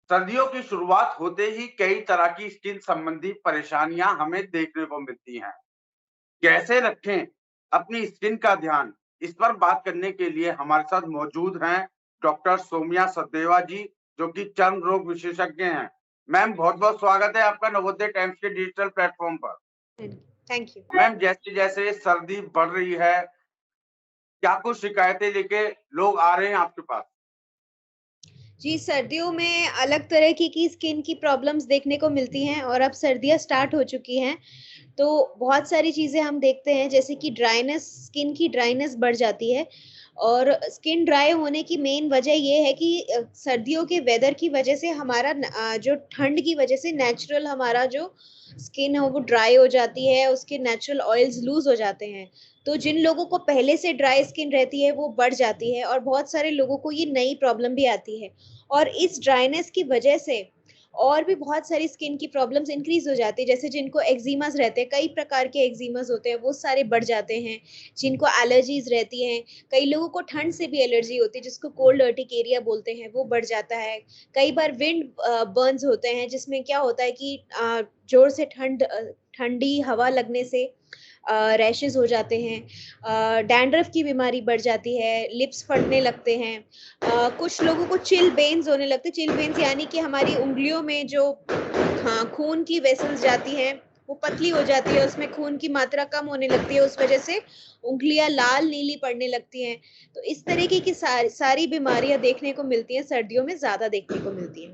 सर्दियों की शुरुआत होते ही कई तरह की स्किन संबंधी परेशानियां हमें देखने को मिलती हैं। कैसे रखें अपनी स्किन का ध्यान, इस पर बात करने के लिए हमारे साथ मौजूद हैं डॉक्टर सौम्या सचदेवा जी, जो कि चर्म रोग विशेषज्ञ हैं। मैम, बहुत बहुत स्वागत है आपका नवोदय टाइम्स के डिजिटल प्लेटफॉर्म पर। Thank you. मैम, जैसे जैसे सर्दी बढ़ रही है, क्या कुछ शिकायतें लेके लोग आ रहे हैं आपके पास? जी, सर्दियों में अलग तरह की स्किन की प्रॉब्लम्स देखने को मिलती हैं और अब सर्दियाँ स्टार्ट हो चुकी हैं, तो बहुत सारी चीज़ें हम देखते हैं जैसे कि स्किन की ड्राइनेस बढ़ जाती है और स्किन ड्राई होने की मेन वजह ये है कि सर्दियों के वेदर की वजह से जो ठंड की वजह से नेचुरल हमारा जो स्किन है वो ड्राई हो जाती है, उसके नेचुरल ऑयल्स लूज़ हो जाते हैं। तो जिन लोगों को पहले से ड्राई स्किन रहती है वो बढ़ जाती है और बहुत सारे लोगों को ये नई प्रॉब्लम भी आती है। और इस ड्राइनेस की वजह से और भी बहुत सारी स्किन की प्रॉब्लम्स इंक्रीज़ हो जाती है, जैसे जिनको एक्ज़ीमास रहते हैं, कई प्रकार के एक्ज़ीमास होते हैं, वो सारे बढ़ जाते हैं। जिनको एलर्जीज़ रहती हैं, कई लोगों को ठंड से भी एलर्जी होती है, जिसको कोल्ड अर्टिकेरिया बोलते हैं, वो बढ़ जाता है। कई बार बर्न्स होते हैं, जिसमें क्या होता है कि ज़ोर से ठंडी हवा लगने से रैशेज़ हो जाते हैं। डैंड्रफ की बीमारी बढ़ जाती है, लिप्स फटने लगते हैं। कुछ लोगों को चिल वेन्स होने लगते हैं। चिल वेन्स यानी कि हमारी उँगलियों में जो खून की वेसल्स जाती हैं, वो पतली हो जाती है, उसमें खून की मात्रा कम होने लगती है, उस वजह से उँगलियाँ लाल-नीली पड़ने लगती हैं। तो इस तरीके की सारी बीमारियाँ देखने को मिलती हैं, सर्दियों में ज़्यादा देखने को मिलती हैं।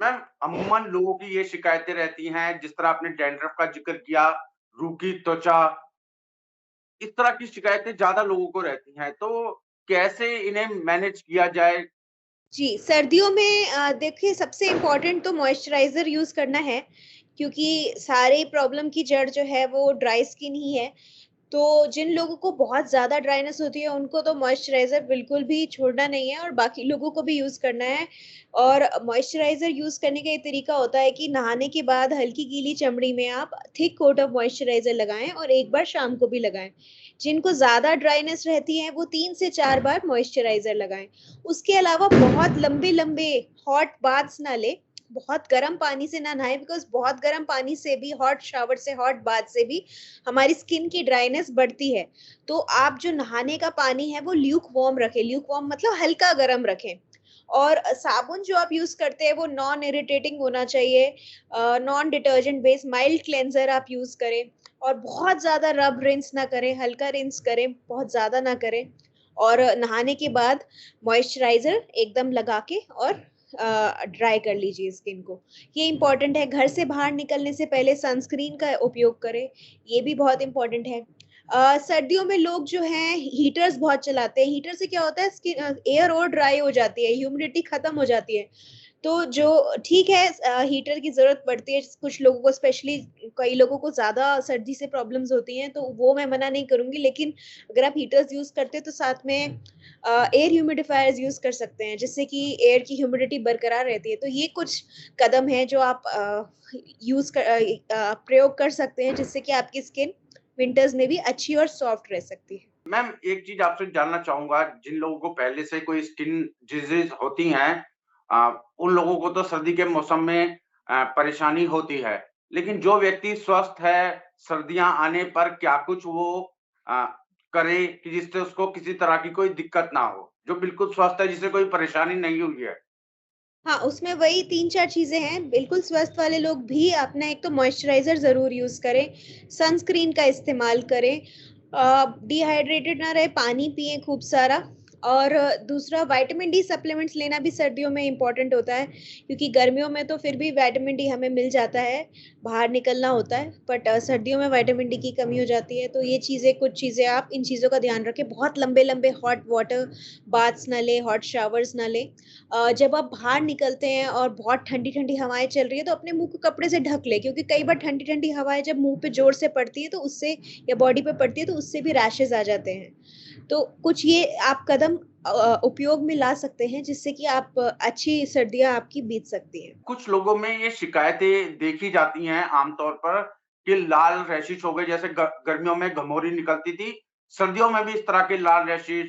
मैम, अमूमन लोगों की ये शिकायतें रहती हैं, जिस तरह आपने डैंड्रफ का ज़िक्र किया, रूखी त्वचा, इस तरह की शिकायतें ज़्यादा लोगों को रहती हैं, तो कैसे इन्हें मैनेज किया जाए? जी, सर्दियों में देखिए सबसे इम्पोर्टेंट तो मॉइस्चराइज़र यूज़ करना है, क्योंकि सारे प्रॉब्लम की जड़ जो है वो ड्राई स्किन ही है। तो जिन लोगों को बहुत ज़्यादा ड्राइनेस होती है, उनको तो मॉइस्चराइज़र बिल्कुल भी छोड़ना नहीं है और बाकी लोगों को भी यूज़ करना है। और मॉइस्चराइज़र यूज़ करने का ये तरीका होता है कि नहाने के बाद हल्की गीली चमड़ी में आप थिक कोट ऑफ मॉइस्चराइज़र लगाएँ और एक बार शाम को भी लगाएँ। जिनको ज़्यादा ड्राइनेस रहती है, वो 3 से 4 बार मॉइस्चराइज़र लगाएँ। उसके अलावा बहुत लंबे-लंबे हॉट बाथ्स ना लें, बहुत गर्म पानी से ना नहाएँ, बिकॉज़ बहुत गर्म पानी से भी, हॉट शावर से, हॉट बाथ से भी हमारी स्किन की ड्राइनेस बढ़ती है। तो आप जो नहाने का पानी है वो ल्यूक वार्म रखें, ल्यूक वार्म मतलब हल्का गरम रखें। और साबुन जो आप यूज़ करते हैं वो नॉन इरिटेटिंग होना चाहिए, non detergent based mild cleanser आप यूज़ करें और बहुत ज़्यादा रब रिंस ना करें, हल्का रिंस करें, बहुत ज़्यादा ना करें। और नहाने के बाद मॉइस्चराइज़र एकदम लगा के और ड्राई कर लीजिए स्किन को। ये इम्पोर्टेंट है, घर से बाहर निकलने से पहले सनस्क्रीन का उपयोग करें, ये भी बहुत इम्पोर्टेंट है। सर्दियों में लोग जो हैं हीटर्स बहुत चलाते हैं, हीटर से क्या होता है एयर और ड्राई हो जाती है, ह्यूमिडिटी खत्म हो जाती है। तो जो ठीक है, हीटर की ज़रूरत पड़ती है कुछ लोगों को, स्पेशली कई लोगों को ज़्यादा सर्दी से प्रॉब्लम्स होती हैं, तो वो मैं मना नहीं करूँगी, लेकिन अगर आप हीटर्स यूज़ करते हैं तो साथ में एयर ह्यूमिडिफायर्स यूज़ कर सकते हैं, जिससे कि एयर की ह्यूमिडिटी बरकरार रहती है। तो ये कुछ कदम हैं जो आप प्रयोग कर सकते हैं, जिससे कि आपकी स्किन विंटर्स में भी अच्छी और सॉफ्ट रह सकती है। मैम, एक चीज़ आपसे जानना चाहूँगा, जिन लोगों को पहले से कोई स्किन डिज़ीज़ होती हैं, उन लोगों को तो सर्दी के मौसम में परेशानी होती है। लेकिन जो व्यक्ति स्वस्थ है, सर्दियाँ आने पर क्या कुछ वो अ, करे कि जिससे उसको किसी तरह की कोई दिक्कत ना हो? जो बिल्कुल स्वस्थ है, जिसे कोई परेशानी नहीं हुई है। हाँ, उसमें वही 3-4 चीज़ें हैं। बिल्कुल स्वस्थ वाले लोग भी अपना एक तो मॉइस्चराइज़र ज़रूर यूज़ करें, सनस्क्रीन का इस्तेमाल करें, डिहाइड्रेटेड ना रहे, पानी पिएँ खूब सारा। और दूसरा, विटामिन डी सप्लीमेंट्स लेना भी सर्दियों में इम्पोर्टेंट होता है, क्योंकि गर्मियों में तो फिर भी विटामिन डी हमें मिल जाता है, बाहर निकलना होता है, बट सर्दियों में विटामिन डी की कमी हो जाती है। तो ये चीज़ें, कुछ चीज़ें आप इन चीज़ों का ध्यान रखें। बहुत लंबे-लंबे हॉट वाटर बाथ्स ना लें, हॉट शावर्स ना लें। जब आप बाहर निकलते हैं और बहुत ठंडी-ठंडी हवाएँ चल रही है, तो अपने मुँह को कपड़े से ढक लें, क्योंकि कई बार ठंडी-ठंडी हवाएँ जब मुँह पे ज़ोर से पड़ती है तो उससे, या बॉडी पे पड़ती है तो उससे भी रैशेज़ आ जाते हैं। तो कुछ ये आप कदम उपयोग में ला सकते हैं, जिससे कि आप अच्छी सर्दियाँ आपकी बीत सकती हैं। कुछ लोगों में ये शिकायतें देखी जाती हैं आमतौर पर कि लाल रैशेज़ हो गए, जैसे गर्मियों में घमौरी निकलती थी, सर्दियों में भी इस तरह के लाल रैशेज़,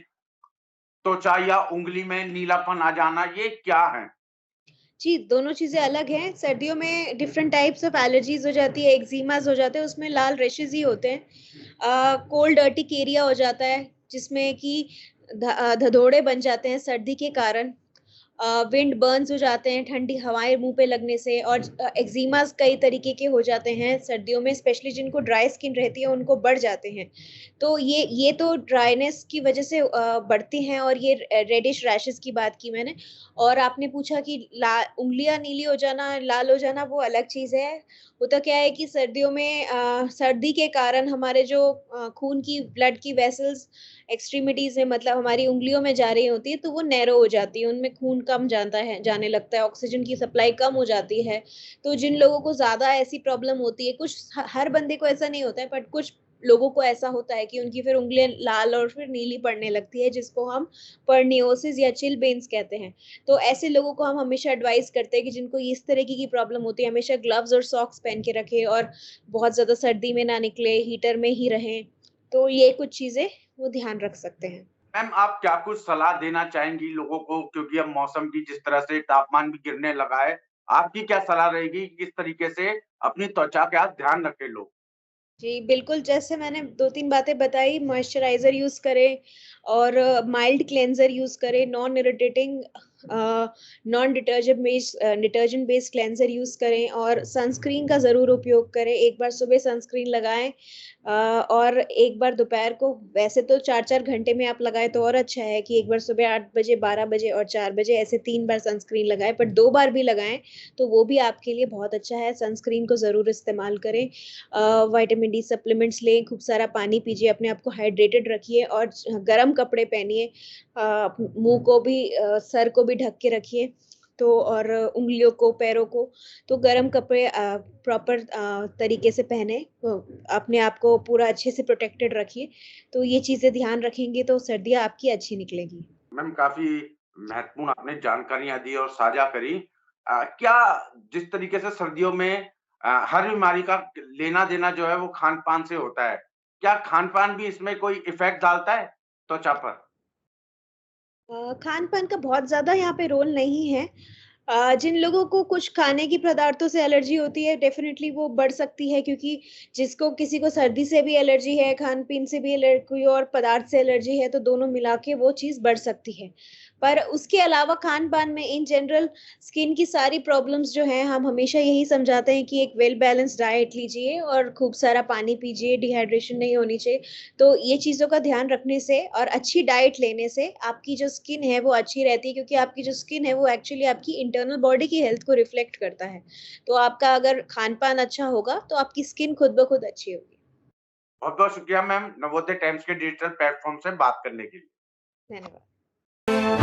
त्वचा या उँगली में नीलापन आ जाना, ये क्या है? जी, दोनों चीज़ें अलग हैं। सर्दियों में डिफरेंट टाइप्स ऑफ एलर्जीज़ हो जाती है, एक्ज़ीमाज़ हो जाते हैं, उसमें लाल रैशेज़ ही होते हैं। कोल्ड अर्टिक एरिया हो जाता है, जिसमें कि धधोड़े बन जाते हैं सर्दी के कारण। विंड बर्न्स हो जाते हैं, ठंडी हवाएँ मुँह पे लगने से और एक्ज़ीमाज़ कई तरीके के हो जाते हैं सर्दियों में, स्पेशली जिनको ड्राई स्किन रहती है, उनको बढ़ जाते हैं। तो ये तो ड्राइनेस की वज़ह से बढ़ती हैं और ये रेडिश रैशेज़ की बात की मैंने। और आपने पूछा कि उँगलियाँ नीली हो जाना, लाल हो जाना, वो अलग चीज़ है। होता क्या है कि सर्दियों में सर्दी के कारण हमारे जो खून की ब्लड की वेसल्स एक्सट्रीमिटीज़ में मतलब हमारी उँगलियों में जा रही होती है, तो वो नैरो हो जाती है, उनमें खून कम जाने लगता है, ऑक्सीजन की सप्लाई कम हो जाती है। तो जिन लोगों को ज़्यादा ऐसी प्रॉब्लम होती है, कुछ ह हर बंदे को ऐसा नहीं होता है, बट कुछ लोगों को ऐसा होता है कि उनकी फिर उँगलियाँ लाल और फिर नीली पड़ने लगती है, जिसको हम परनियोसिस या चिलबेन्स कहते हैं। तो ऐसे लोगों को हम हमेशा एडवाइस करते हैं कि जिनको इस तरीके की प्रॉब्लम होती है, हमेशा ग्लव्स और सॉक्स पहन के रखें और बहुत ज़्यादा सर्दी में ना निकलें, हीटर में ही रहें। तो ये कुछ चीज़ें वो ध्यान रख सकते हैं। मैम आप क्या कुछ सलाह देना चाहेंगी लोगों को क्योंकि अब मौसम की जिस तरह से तापमान भी गिरने लगा है, आपकी क्या सलाह रहेगी किस तरीके से अपनी त्वचा का ध्यान रखें लोग? जी, बिल्कुल, जैसे मैंने 2-3 बातें बताई, मॉइस्चराइज़र यूज़ करें और माइल्ड क्लेंज़र यूज़ करें, non irritating non detergent based cleanser use करें और सनस्क्रीन का ज़रूर उपयोग करें। एक बार सुबह सनस्क्रीन लगाएँ और एक बार दोपहर को। वैसे तो 4-4 घंटे में आप लगाएँ तो और अच्छा है कि एक बार सुबह 8 बजे, 12 बजे और 4 बजे ऐसे 3 बार सनस्क्रीन लगाएँ, पर 2 बार भी लगाएँ, तो वो भी आपके लिए बहुत अच्छा है। सनस्क्रीन को ज़रूर इस्तेमाल करें। विटामिन डी सप्लीमेंट्स लें, खूब सारा पानी पीजिए, अपने आप को हाइड्रेटेड रखिए और गर्म कपड़े पहनिए। मुँह को भी सर को भी ढक के रखिए, तो और उँगलियों को, पैरों को, तो गर्म कपड़े प्रॉपर तरीके से पहने। अपने आप को पूरा अच्छे से प्रोटेक्टेड रखिए, तो ये चीज़ें ध्यान रखेंगे तो सर्दियाँ आपकी अच्छी निकलेगी। मैम काफ़ी महत्वपूर्ण आपने जानकारियाँ दी और साझा करी। क्या जिस तरीके से सर्दियों में हर बीमारी का लेना-देना जो है वो खान-पान से होता है। क्या खान-पान भी इसमें कोई इफ़ेक्ट डालता है त्वचा पर? खान-पान का बहुत ज़्यादा यहाँ पे रोल नहीं है। जिन लोगों को कुछ खाने की पदार्थों से एलर्जी होती है, डेफ़िनेटली वो बढ़ सकती है क्योंकि जिसको किसी को सर्दी से भी एलर्जी है, खान-पीन से भी कोई और पदार्थ से एलर्जी है, तो दोनों मिला के वो चीज़ बढ़ सकती है। पर उसके अलावा खान-पान में इन जनरल स्किन की सारी प्रॉब्लम्स जो हैं, हम हमेशा यही समझाते हैं कि एक वेल बैलेंस्ड डाइट लीजिए और खूब सारा पानी पीजिए, डिहाइड्रेशन नहीं होनी चाहिए। तो ये चीज़ों का ध्यान रखने से और अच्छी डाइट लेने से आपकी जो स्किन है वो अच्छी रहती है क्योंकि आपकी जो स्किन है वो एक्चुअली आपकी इंटरनल बॉडी की हेल्थ को रिफ्लेक्ट करता है। तो आपका अगर खान-पान अच्छा होगा तो आपकी स्किन खुद ब खुद अच्छी होगी। बहुत-बहुत शुक्रिया मैम नवोदय टाइम्स के डिजिटल प्लेटफ़ॉर्म से बात करने के लिए। धन्यवाद।